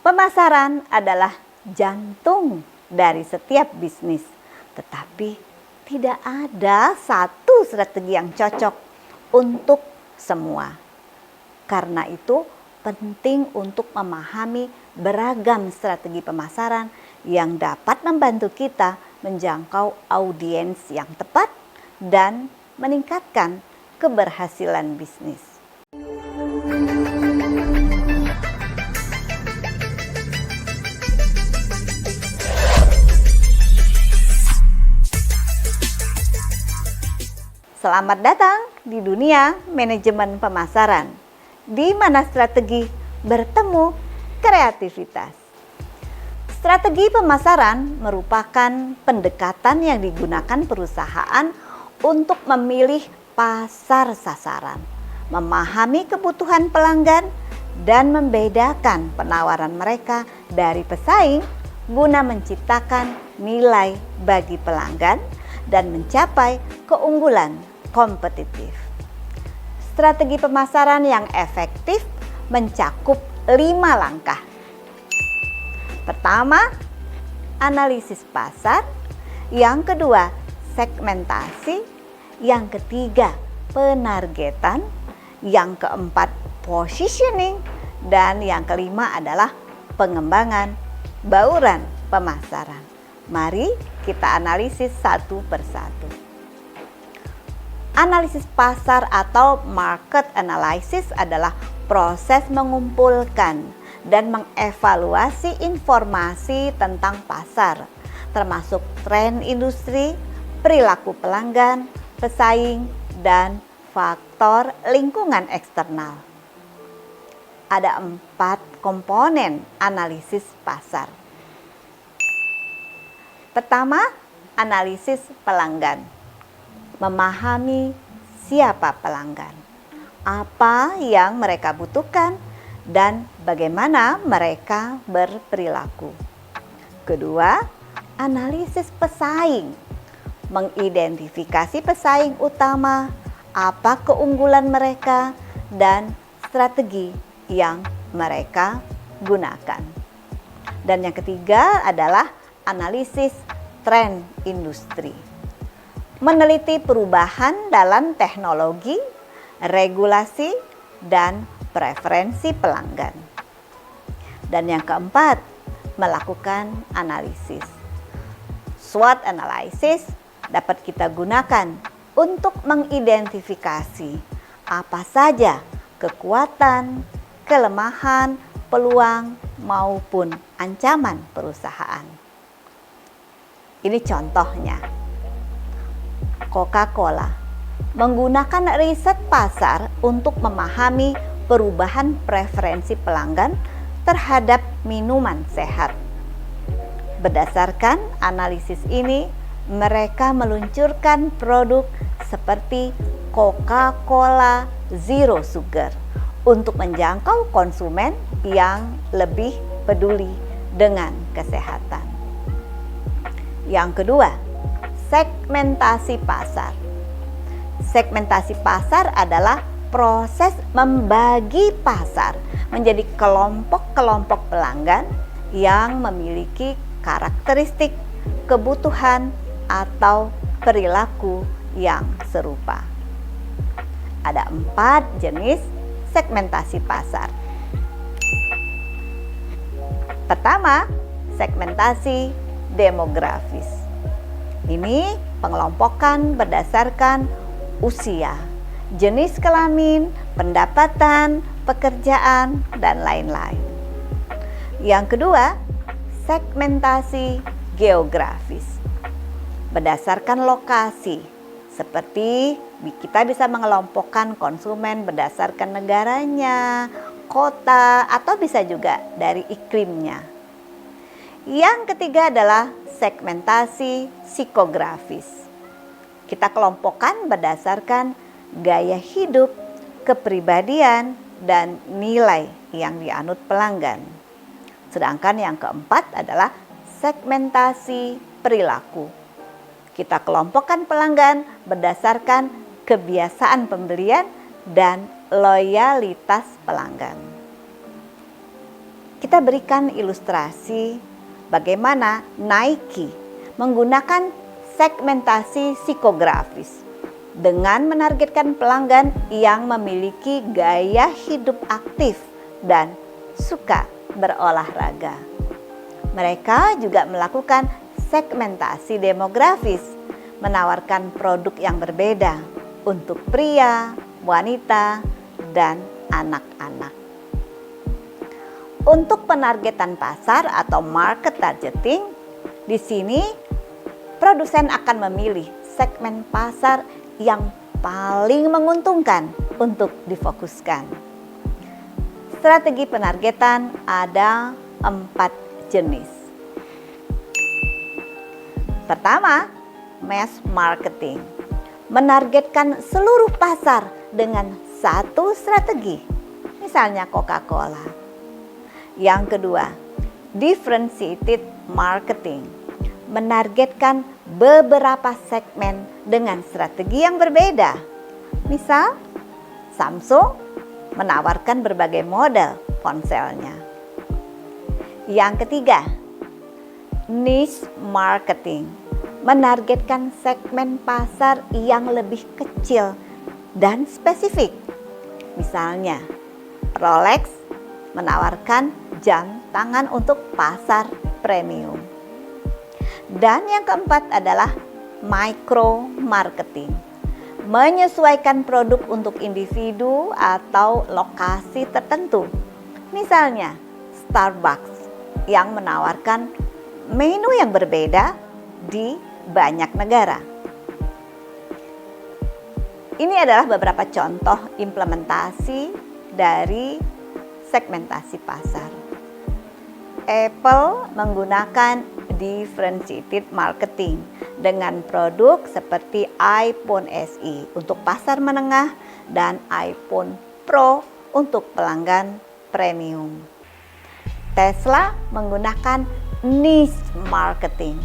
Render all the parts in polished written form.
Pemasaran adalah jantung dari setiap bisnis, tetapi tidak ada satu strategi yang cocok untuk semua. Karena itu penting untuk memahami beragam strategi pemasaran yang dapat membantu kita menjangkau audiens yang tepat dan meningkatkan keberhasilan bisnis. Selamat datang di dunia manajemen pemasaran, di mana strategi bertemu kreativitas. Strategi pemasaran merupakan pendekatan yang digunakan perusahaan untuk memilih pasar sasaran, memahami kebutuhan pelanggan, dan membedakan penawaran mereka dari pesaing guna menciptakan nilai bagi pelanggan dan mencapai keunggulan kompetitif. Strategi pemasaran yang efektif mencakup 5 langkah. Pertama, analisis pasar. Yang kedua, segmentasi. Yang ketiga, penargetan. Yang keempat, positioning. Dan yang kelima adalah pengembangan bauran pemasaran. Mari kita analisis satu persatu. Analisis pasar atau market analysis adalah proses mengumpulkan dan mengevaluasi informasi tentang pasar, termasuk tren industri, perilaku pelanggan, pesaing, dan faktor lingkungan eksternal. Ada 4 komponen analisis pasar. Pertama, analisis pelanggan. Memahami siapa pelanggan, apa yang mereka butuhkan, dan bagaimana mereka berperilaku. Kedua, analisis pesaing. Mengidentifikasi pesaing utama, apa keunggulan mereka, dan strategi yang mereka gunakan. Dan yang ketiga adalah analisis tren industri. Meneliti perubahan dalam teknologi, regulasi, dan preferensi pelanggan. Dan yang keempat, melakukan analisis. SWOT analysis dapat kita gunakan untuk mengidentifikasi apa saja kekuatan, kelemahan, peluang, maupun ancaman perusahaan. Ini contohnya. Coca-Cola menggunakan riset pasar untuk memahami perubahan preferensi pelanggan terhadap minuman sehat. Berdasarkan analisis ini, mereka meluncurkan produk seperti Coca-Cola Zero Sugar untuk menjangkau konsumen yang lebih peduli dengan kesehatan. Yang kedua, segmentasi pasar. Segmentasi pasar adalah proses membagi pasar menjadi kelompok-kelompok pelanggan yang memiliki karakteristik, kebutuhan, atau perilaku yang serupa. Ada 4 jenis segmentasi pasar. Pertama, segmentasi demografis. Ini pengelompokan berdasarkan usia, jenis kelamin, pendapatan, pekerjaan, dan lain-lain. Yang kedua, segmentasi geografis. Berdasarkan lokasi, seperti kita bisa mengelompokkan konsumen berdasarkan negaranya, kota, atau bisa juga dari iklimnya. Yang ketiga adalah segmentasi psikografis. Kita kelompokkan berdasarkan gaya hidup, kepribadian, dan nilai yang dianut pelanggan. Sedangkan yang keempat adalah segmentasi perilaku. Kita kelompokkan pelanggan berdasarkan kebiasaan pembelian dan loyalitas pelanggan. kita berikan ilustrasi bagaimana Nike menggunakan segmentasi psikografis dengan menargetkan pelanggan yang memiliki gaya hidup aktif dan suka berolahraga. Mereka juga melakukan segmentasi demografis, menawarkan produk yang berbeda untuk pria, wanita, dan anak-anak. Untuk penargetan pasar atau market targeting, di sini produsen akan memilih segmen pasar yang paling menguntungkan untuk difokuskan. Strategi penargetan ada 4 jenis. Pertama, mass marketing. Menargetkan seluruh pasar dengan satu strategi, misalnya Coca-Cola. Yang kedua, differentiated marketing. Menargetkan beberapa segmen dengan strategi yang berbeda. Misal, Samsung menawarkan berbagai model ponselnya. Yang ketiga, niche marketing. Menargetkan segmen pasar yang lebih kecil dan spesifik. Misalnya, Rolex menawarkan jam tangan untuk pasar premium. Dan yang keempat adalah micro marketing. Menyesuaikan produk untuk individu atau lokasi tertentu. Misalnya, Starbucks yang menawarkan menu yang berbeda di banyak negara. Ini adalah beberapa contoh implementasi dari segmentasi pasar. Apple menggunakan differentiated marketing dengan produk seperti iPhone SE untuk pasar menengah dan iPhone Pro untuk pelanggan premium. Tesla menggunakan niche marketing,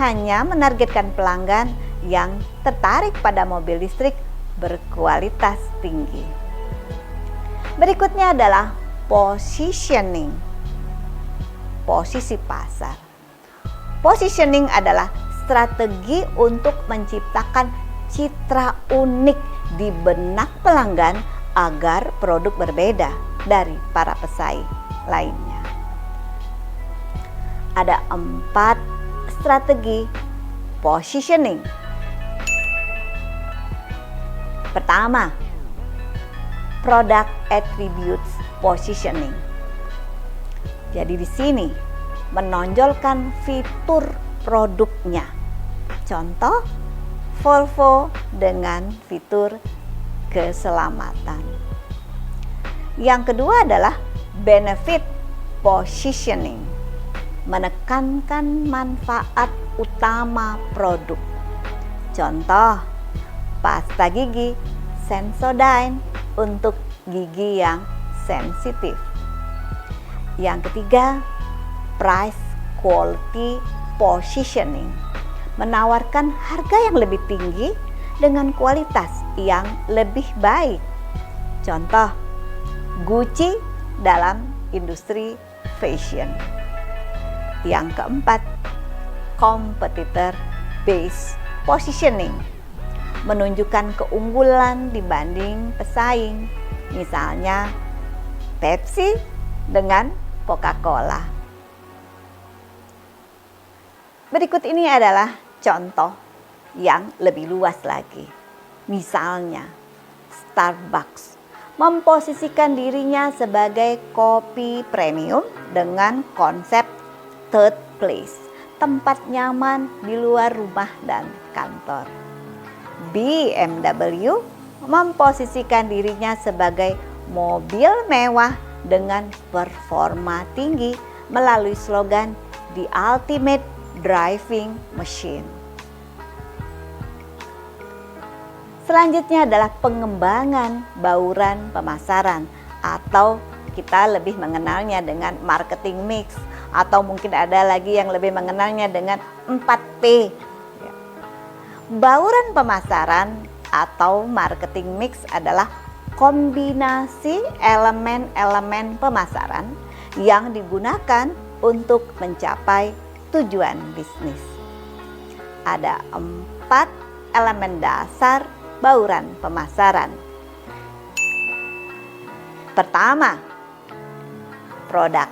hanya menargetkan pelanggan yang tertarik pada mobil listrik berkualitas tinggi. Berikutnya adalah positioning, posisi pasar. Positioning adalah strategi untuk menciptakan citra unik di benak pelanggan agar produk berbeda dari para pesaing lainnya. Ada 4 strategi positioning. Pertama, product attributes positioning. Jadi di sini menonjolkan fitur produknya. Contoh, Volvo dengan fitur keselamatan. Yang kedua adalah benefit positioning. Menekankan manfaat utama produk. Contoh, pasta gigi Sensodyne untuk gigi yang sensitif. Yang ketiga, price quality positioning. Menawarkan harga yang lebih tinggi dengan kualitas yang lebih baik. Contoh, Gucci dalam industri fashion. Yang keempat, competitor based positioning. Menunjukkan keunggulan dibanding pesaing. Misalnya Pepsi dengan Coca-Cola. Berikut ini adalah contoh yang lebih luas lagi. Misalnya, Starbucks memposisikan dirinya sebagai kopi premium dengan konsep third place, tempat nyaman di luar rumah dan kantor. BMW memposisikan dirinya sebagai mobil mewah dengan performa tinggi melalui slogan The Ultimate Driving Machine. Selanjutnya adalah pengembangan bauran pemasaran, atau kita lebih mengenalnya dengan marketing mix, atau mungkin ada lagi yang lebih mengenalnya dengan 4P. Bauran pemasaran atau marketing mix adalah kombinasi elemen-elemen pemasaran yang digunakan untuk mencapai tujuan bisnis. Ada 4 elemen dasar bauran pemasaran. Pertama, produk.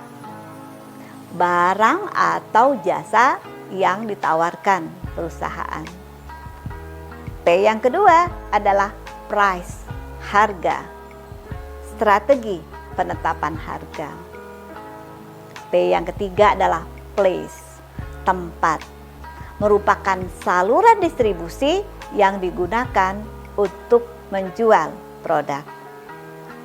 Barang atau jasa yang ditawarkan perusahaan. P yang kedua adalah price, harga. Strategi penetapan harga. P yang ketiga adalah place, tempat. Merupakan saluran distribusi yang digunakan untuk menjual produk.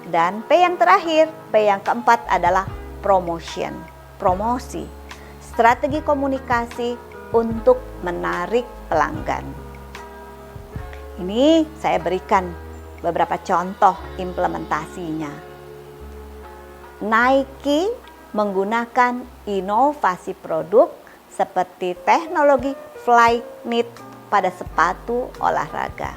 Dan P yang terakhir, P yang keempat adalah promotion, promosi. Strategi komunikasi untuk menarik pelanggan. Ini saya berikan beberapa contoh implementasinya. Nike menggunakan inovasi produk seperti teknologi Flyknit pada sepatu olahraga.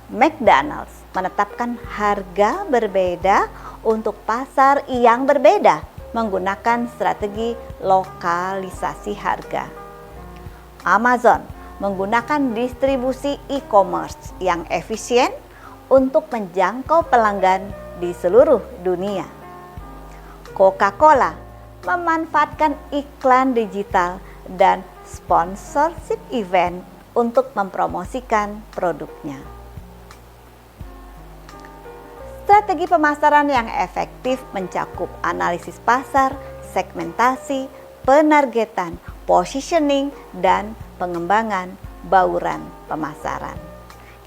McDonald's menetapkan harga berbeda untuk pasar yang berbeda menggunakan strategi lokalisasi harga. Amazon menggunakan distribusi e-commerce yang efisien untuk menjangkau pelanggan di seluruh dunia. Coca-Cola memanfaatkan iklan digital dan sponsorship event untuk mempromosikan produknya. Strategi pemasaran yang efektif mencakup analisis pasar, segmentasi, penargetan, positioning, dan pengembangan bauran pemasaran.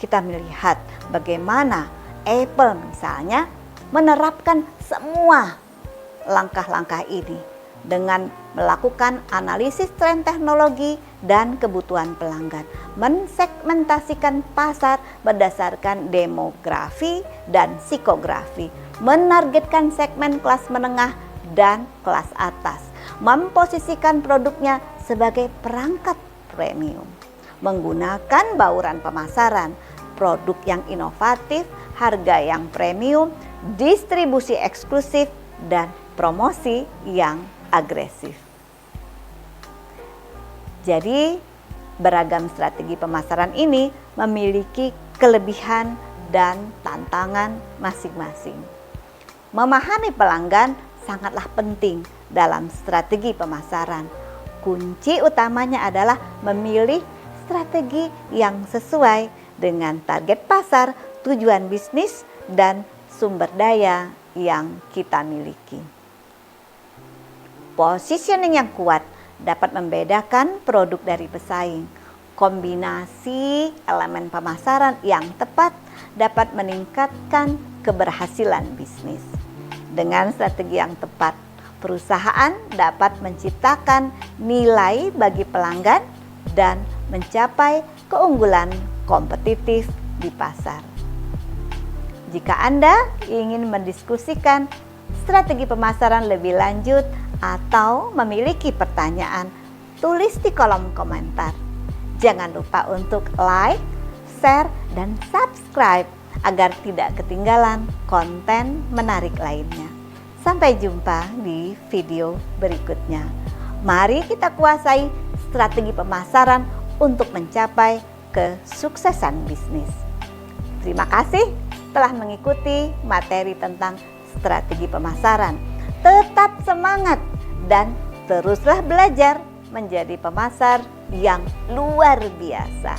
Kita melihat bagaimana Apple misalnya menerapkan semua langkah-langkah ini dengan melakukan analisis tren teknologi dan kebutuhan pelanggan, mensegmentasikan pasar berdasarkan demografi dan psikografi, menargetkan segmen kelas menengah dan kelas atas, memposisikan produknya sebagai perangkat premium, menggunakan bauran pemasaran, produk yang inovatif, harga yang premium, distribusi eksklusif, dan promosi yang agresif. Jadi, beragam strategi pemasaran ini memiliki kelebihan dan tantangan masing-masing. Memahami pelanggan sangatlah penting dalam strategi pemasaran. Kunci utamanya adalah memilih strategi yang sesuai dengan target pasar, tujuan bisnis, dan sumber daya yang kita miliki. Positioning yang kuat dapat membedakan produk dari pesaing. Kombinasi elemen pemasaran yang tepat dapat meningkatkan keberhasilan bisnis. Dengan strategi yang tepat, perusahaan dapat menciptakan nilai bagi pelanggan dan mencapai keunggulan kompetitif di pasar. Jika Anda ingin mendiskusikan strategi pemasaran lebih lanjut atau memiliki pertanyaan, tulis di kolom komentar. Jangan lupa untuk like, share, dan subscribe agar tidak ketinggalan konten menarik lainnya. Sampai jumpa di video berikutnya. Mari kita kuasai strategi pemasaran untuk mencapai kesuksesan bisnis. Terima kasih telah mengikuti materi tentang strategi pemasaran. Tetap semangat dan teruslah belajar menjadi pemasar yang luar biasa.